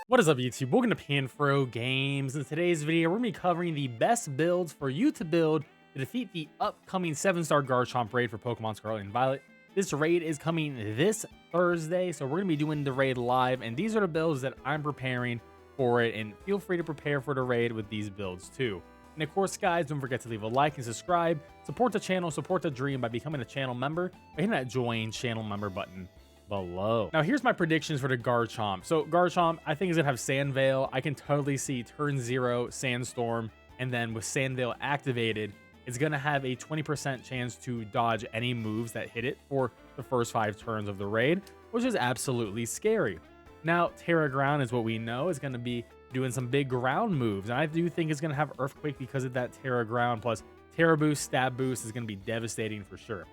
What is up, YouTube? Welcome to PanFro Games. In today's video, we're going to be covering the best builds for you to build to defeat the upcoming 7-star Garchomp Raid for Pokemon Scarlet and Violet. This raid is coming this Thursday, so we're going to be doing the raid live, and these are the builds that I'm preparing for it, and feel free to prepare for the raid with these builds too. And of course, guys, don't forget to leave a like and subscribe. Support the channel, support the dream by becoming a channel member by hitting that join channel member button below. Now, here's my predictions for the Garchomp. So Garchomp, I think, is gonna have Sandveil. I can totally see turn 0 Sandstorm, and then with Sandveil activated, it's gonna have a 20% chance to dodge any moves that hit it for the first 5 turns of the raid, which is absolutely scary. Now, Terra Ground is what we know is gonna be doing some big ground moves, and I do think it's gonna have Earthquake because of that Terra Ground, plus Terra Boost, Stab Boost is gonna be devastating for sure.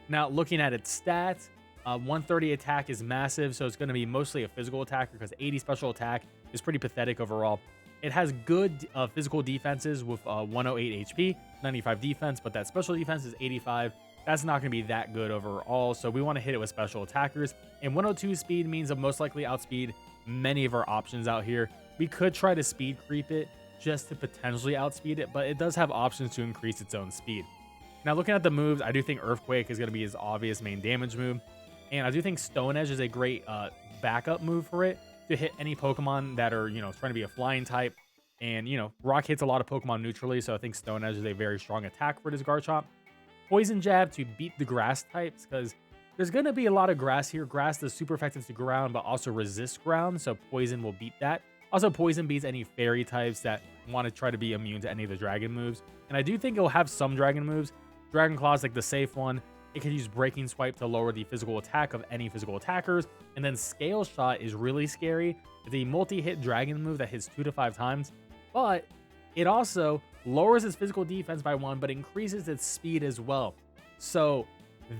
Now, looking at its stats, 130 attack is massive, so it's going to be mostly a physical attacker because 80 special attack is pretty pathetic overall. It has good physical defenses with 108 HP, 95 defense, but that special defense is 85. That's not going to be that good overall, so we want to hit it with special attackers. And 102 speed means I'll most likely outspeed many of our options out here. We could try to speed creep it just to potentially outspeed it, but it does have options to increase its own speed. Now, looking at the moves, I do think Earthquake is going to be his obvious main damage move. And I do think Stone Edge is a great backup move for it to hit any Pokemon that are, trying to be a flying type. And, Rock hits a lot of Pokemon neutrally, so I think Stone Edge is a very strong attack for this Garchomp. Poison Jab to beat the grass types, because there's going to be a lot of grass here. Grass is super effective to ground, but also resists ground, so Poison will beat that. Also, Poison beats any fairy types that want to try to be immune to any of the dragon moves. And I do think it'll have some dragon moves. Dragon Claw is like the safe one. It can use Breaking Swipe to lower the physical attack of any physical attackers. And then Scale Shot is really scary. It's a multi-hit dragon move that hits 2 to 5 times. But it also lowers its physical defense by 1, but increases its speed as well. So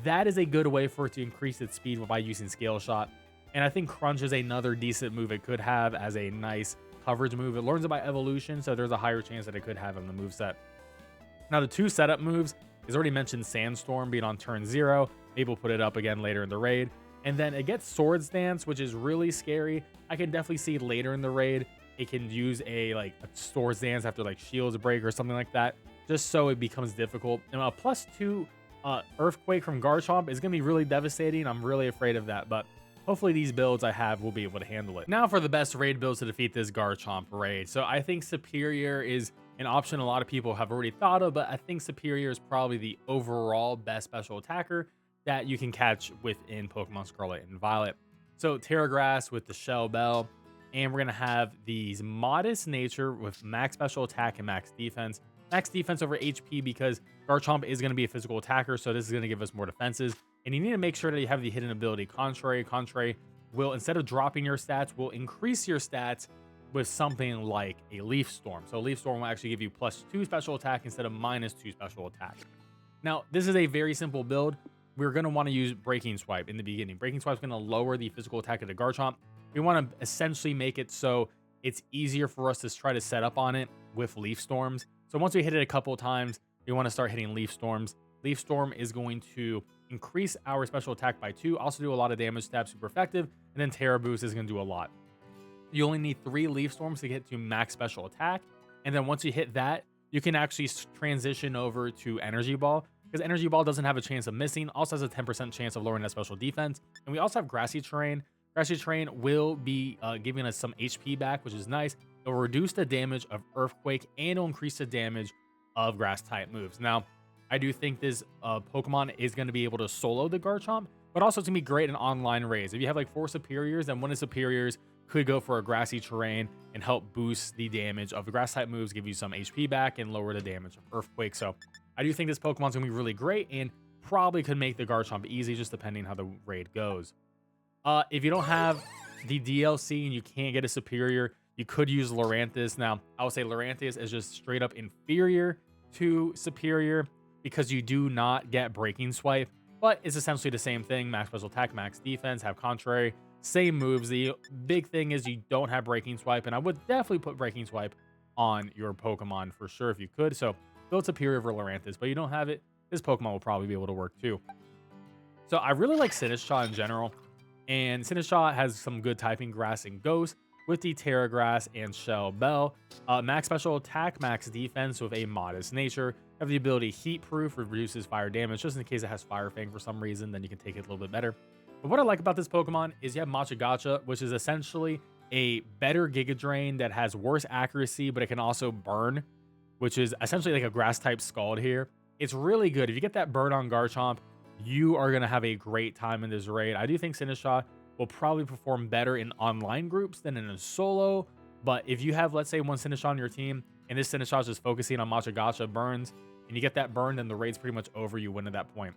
that is a good way for it to increase its speed by using Scale Shot. And I think Crunch is another decent move it could have as a nice coverage move. It learns it by evolution, so there's a higher chance that it could have in the moveset. Now, the 2 setup moves is already mentioned Sandstorm being on turn 0. Maybe we'll put it up again later in the raid. And then it gets Swords Dance, which is really scary. I can definitely see later in the raid, it can use a Swords Dance after Shields break or something like that, just so it becomes difficult. And a +2 Earthquake from Garchomp is going to be really devastating. I'm really afraid of that, but hopefully these builds I have will be able to handle it. Now for the best raid builds to defeat this Garchomp raid. So I think Superior is an option a lot of people have already thought of, but I think Superior is probably the overall best special attacker that you can catch within Pokemon Scarlet and Violet. So Terra Grass with the Shell Bell, and we're going to have these Modest Nature with max special attack and max defense. Max defense over HP because Garchomp is going to be a physical attacker, so this is going to give us more defenses. And you need to make sure that you have the hidden ability Contrary. Contrary will, instead of dropping your stats, will increase your stats with something like a Leaf Storm. So Leaf Storm will actually give you +2 special attack instead of -2 special attack. Now, this is a very simple build. We're going to want to use Breaking Swipe in the beginning. Breaking Swipe is going to lower the physical attack of the Garchomp. We want to essentially make it so it's easier for us to try to set up on it with Leaf Storms. So once we hit it a couple of times, we want to start hitting Leaf Storms. Leaf Storm is going to increase our special attack by 2, also do a lot of damage, stab super effective, and then Terra Boost is going to do a lot. You only need 3 Leaf Storms to get to max special attack. And then once you hit that, you can actually transition over to Energy Ball, because Energy Ball doesn't have a chance of missing, also has a 10% chance of lowering that special defense. And we also have Grassy Terrain. Grassy Terrain will be giving us some HP back, which is nice. It will reduce the damage of Earthquake, and it'll increase the damage of Grass type moves. Now, I do think this Pokemon is going to be able to solo the Garchomp, but also it's going to be great in online raids. If you have 4 Superiors, then one of the Superiors could go for a Grassy Terrain and help boost the damage of the grass type moves, give you some HP back, and lower the damage of Earthquake. So I do think this Pokemon's gonna be really great and probably could make the Garchomp easy, just depending how the raid goes. If you don't have the DLC and you can't get a Superior, you could use Lurantis. Now, I would say Lurantis is just straight up inferior to Superior because you do not get Breaking Swipe, but it's essentially the same thing. Max special attack, max defense, have Contrary. Same moves. The big thing is you don't have Breaking Swipe, and I would definitely put Breaking Swipe on your Pokemon for sure if you could. So build Superior over Lurantis, but you don't have it, this Pokemon will probably be able to work too. So I really like Sinistcha in general, and Sinistcha has some good typing, Grass and Ghost. with the Terra Grass and Shell Bell. Max special attack, max defense with a modest nature. Have the ability Heat Proof, reduces fire damage just in case it has Fire Fang for some reason, then you can take it a little bit better. But what I like about this Pokemon is you have Gacha, which is essentially a better Giga Drain that has worse accuracy, but it can also burn, which is essentially like a grass type Scald here. It's really good. If you get that burn on Garchomp, you are going to have a great time in this raid. I do think Sinistcha will probably perform better in online groups than in a solo. But if you have, let's say, one Sinistcha on your team, and this Sinistcha is just focusing on Gacha burns, and you get that burn, then the raid's pretty much over. You win at that point.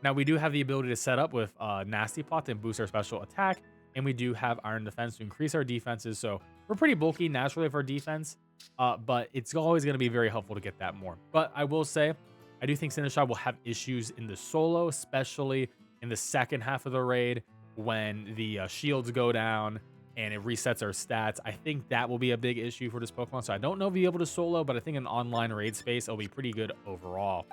Now, we do have the ability to set up with Nasty Plot to boost our special attack, and we do have Iron Defense to increase our defenses. So we're pretty bulky naturally for defense, but it's always going to be very helpful to get that more. But I will say, I do think Sinistcha will have issues in the solo, especially in the second half of the raid when the shields go down and it resets our stats. I think that will be a big issue for this Pokemon. So I don't know if he'll be able to solo, but I think in online raid space, it'll be pretty good overall.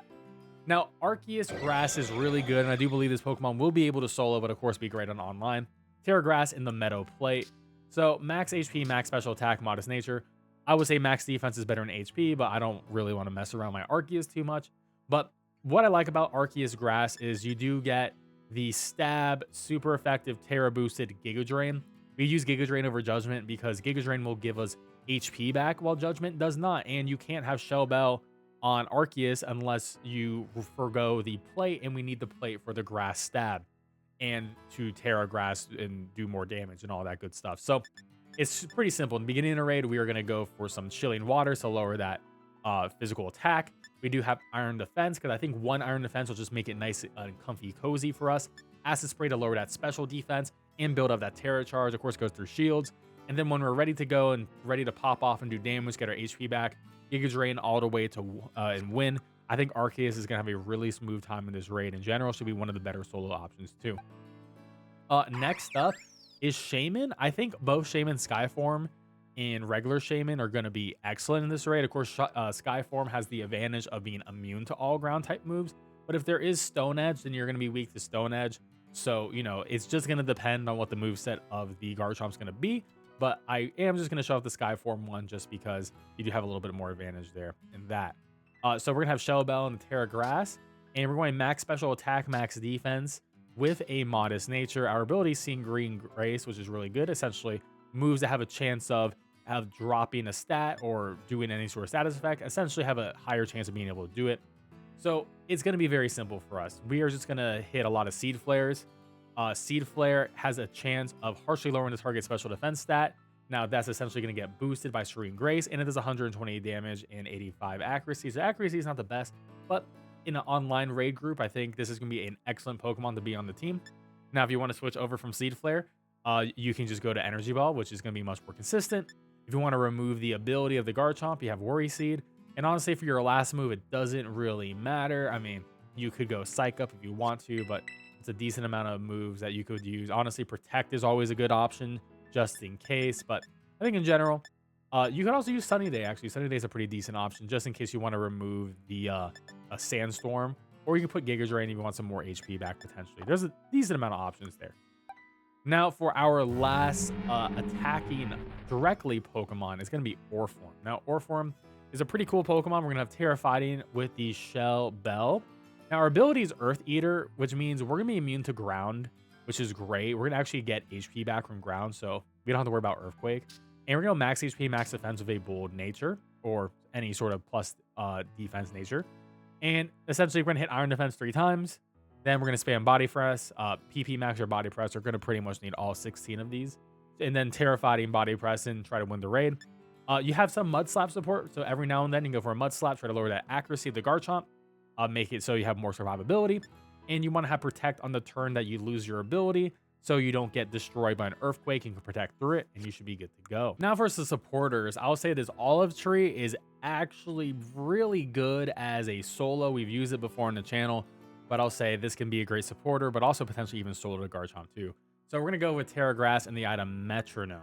Now, Arceus Grass is really good, and I do believe this Pokemon will be able to solo, but of course be great on online. Terra Grass in the Meadow Plate. So max HP, max special attack, modest nature. I would say max defense is better than HP, but I don't really want to mess around my Arceus too much. But what I like about Arceus Grass is you do get the stab, super effective Terra boosted Giga Drain. We use Giga Drain over Judgment because Giga Drain will give us HP back while Judgment does not, and you can't have Shell Bell on Arceus unless you forgo the plate, and we need the plate for the grass stab and to Terra Grass and do more damage and all that good stuff. So it's pretty simple. In the beginning of the raid, we are going to go for some Chilling Waters to lower that physical attack. We do have Iron Defense because I think one Iron Defense will just make it nice and comfy cozy for us. Acid Spray to lower that special defense and build up that Terra Charge. Of course, goes through shields. And then when we're ready to go and ready to pop off and do damage, get our HP back, Giga Drain all the way to and win. I think Arceus is going to have a really smooth time in this raid. In general, should be one of the better solo options too. Next up is Shaman. I think both Shaman Skyform and regular Shaman are going to be excellent in this raid. Of course, Skyform has the advantage of being immune to all ground type moves. But if there is Stone Edge, then you're going to be weak to Stone Edge. So, you know, it's just going to depend on what the moveset of the Garchomp is going to be. But I am just going to show off the Skyform one just because you do have a little bit more advantage there in that. So we're going to have Shell Bell and the Terra Grass. And we're going max special attack, max defense with a modest nature. Our ability is Seeing Green Grace, which is really good. Essentially, moves that have a chance of dropping a stat or doing any sort of status effect essentially have a higher chance of being able to do it. So it's going to be very simple for us. We are just going to hit a lot of Seed Flares. Seed Flare has a chance of harshly lowering the target special defense stat. Now, that's essentially going to get boosted by Serene Grace, and it does 120 damage and 85 accuracy. So accuracy is not the best, but in an online raid group, I think this is going to be an excellent Pokemon to be on the team. Now, if you want to switch over from Seed Flare, you can just go to Energy Ball, which is going to be much more consistent. If you want to remove the ability of the Garchomp, you have Worry Seed. And honestly, for your last move, it doesn't really matter. I mean, you could go Psych Up if you want to, but it's a decent amount of moves that you could use. Honestly, Protect is always a good option just in case. But I think in general, you can also use Sunny Day. Actually, Sunny Day is a pretty decent option just in case you want to remove the a Sandstorm. Or you can put Giga Drain if you want some more HP back potentially. There's a decent amount of options there. Now, for our last attacking directly Pokemon, it's going to be Orform. Now, Orform is a pretty cool Pokemon. We're going to have Terra Fighting with the Shell Bell. Now, our ability is Earth Eater, which means we're going to be immune to ground, which is great. We're going to actually get HP back from ground, so we don't have to worry about Earthquake. And we're going to max HP, max defense with a Bold Nature, or any sort of plus defense nature. And essentially, we're going to hit Iron Defense 3 times. Then we're going to spam Body Press, PP Max or Body Press. We're going to pretty much need all 16 of these. And then Terra Fighting, Body Press, and try to win the raid. You have some Mud Slap support, so every now and then you can go for a Mud Slap, try to lower that accuracy of the Garchomp, make it so you have more survivability, and you want to have Protect on the turn that you lose your ability, so you don't get destroyed by an Earthquake and can protect through it, and you should be good to go. Now for the supporters, I'll say this Olive Tree is actually really good as a solo. We've used it before on the channel, but I'll say this can be a great supporter, but also potentially even solo to Garchomp too. So we're going to go with Terra Grass and the item Metronome.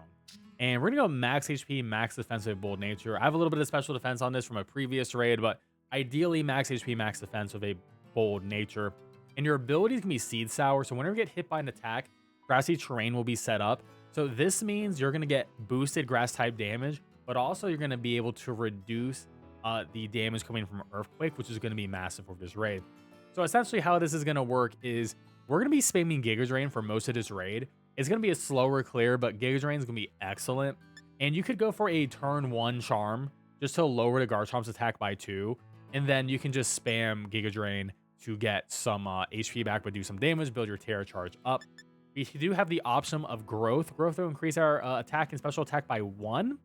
And we're going to go max HP, max defense with Bold Nature. I have a little bit of special defense on this from a previous raid, but ideally max HP, max defense with a Bold Nature. And your abilities can be Seed Sour, so whenever you get hit by an attack, grassy terrain will be set up. So this means you're going to get boosted grass type damage, but also you're going to be able to reduce the damage coming from Earthquake, which is going to be massive for this raid. So essentially how this is going to work is we're going to be spamming Giga Drain for most of this raid. It's going to be a slower clear, but Giga Drain is going to be excellent. And you could go for a turn 1 charm just to lower the Garchomp's attack by 2. And then you can just spam Giga Drain to get some HP back, but do some damage, build your Terra Charge up. We do have the option of Growth. Growth will increase our attack and special attack by 1.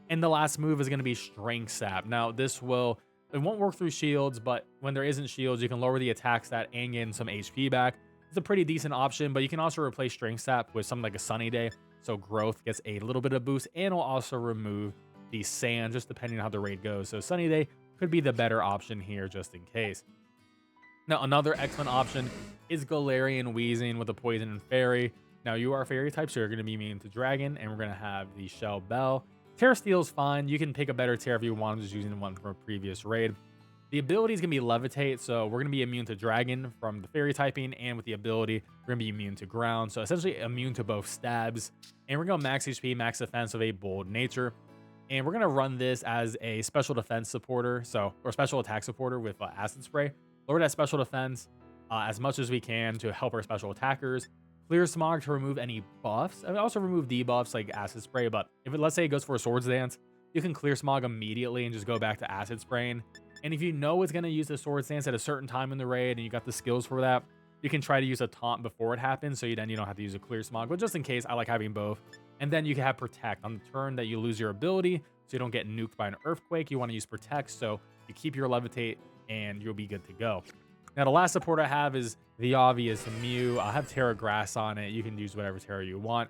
And the last move is going to be Strength Sap. Now, it won't work through shields, but when there isn't shields, you can lower the attack stat and gain some HP back. It's a pretty decent option, but you can also replace Strength Sap with something like a Sunny Day. So Growth gets a little bit of boost, and will also remove the sand, just depending on how the raid goes. So Sunny Day could be the better option here, just in case. Now, another excellent option is Galarian Weezing with a Poison and Fairy. Now, you are Fairy type, so you're going to be immune to Dragon, and we're going to have the Shell Bell. Terra Steel is fine. You can pick a better Terra if you want. I'm just using the one from a previous raid. The ability is going to be Levitate, so we're going to be immune to Dragon from the Fairy typing, and with the ability, we're going to be immune to Ground. So essentially immune to both stabs. And we're going to max HP, max defense of a Bold Nature. And we're going to run this as a special defense supporter, or special attack supporter with Acid Spray. Lower that special defense as much as we can to help our special attackers. Clear Smog to remove any buffs. I mean, also remove debuffs like Acid Spray, but let's say it goes for a Swords Dance, you can Clear Smog immediately and just go back to Acid Spraying. And if you know it's going to use the Swords Dance at a certain time in the raid and you got the skills for that, you can try to use a taunt before it happens, so then you don't have to use a Clear Smog. But just in case, I like having both. And then you can have Protect. On the turn that you lose your ability, so you don't get nuked by an Earthquake, you want to use Protect, so you keep your Levitate and you'll be good to go. Now, the last support I have is the obvious Mew. I have Terra Grass on it. You can use whatever Terra you want.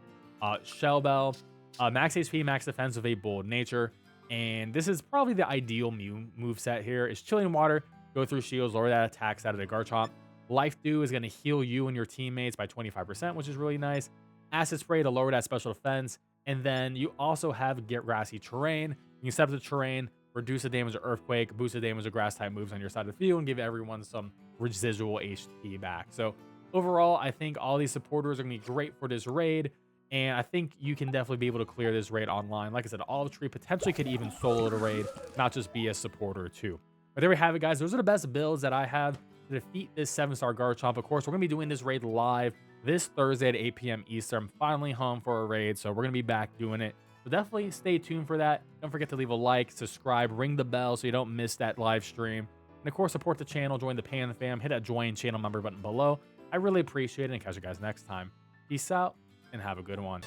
Shell Bell, max HP, max defense with a Bold Nature. And this is probably the ideal Mew moveset here. Is Chilling Water, go through shields, lower that attack stat of the Garchomp. Life Dew is going to heal you and your teammates by 25%, which is really nice. Acid Spray to lower that special defense. And then you also have Get Grassy Terrain. You can step the terrain, reduce the damage of Earthquake, boost the damage of grass type moves on your side of the field, and give everyone some residual HP back. So overall, I think all these supporters are going to be great for this raid, and I think you can definitely be able to clear this raid online. Like I said, Olive Tree potentially could even solo the raid, not just be a supporter too. But there we have it, guys. Those are the best builds that I have to defeat this 7-star Garchomp. Of course, we're going to be doing this raid live this Thursday at 8 p.m. Eastern. I'm finally home for a raid, so we're going to be back doing it. So definitely stay tuned for that. Don't forget to leave a like, subscribe, ring the bell so you don't miss that live stream. And of course, support the channel, join the Pan Fam, hit that join channel member button below. I really appreciate it, and catch you guys next time. Peace out, and have a good one.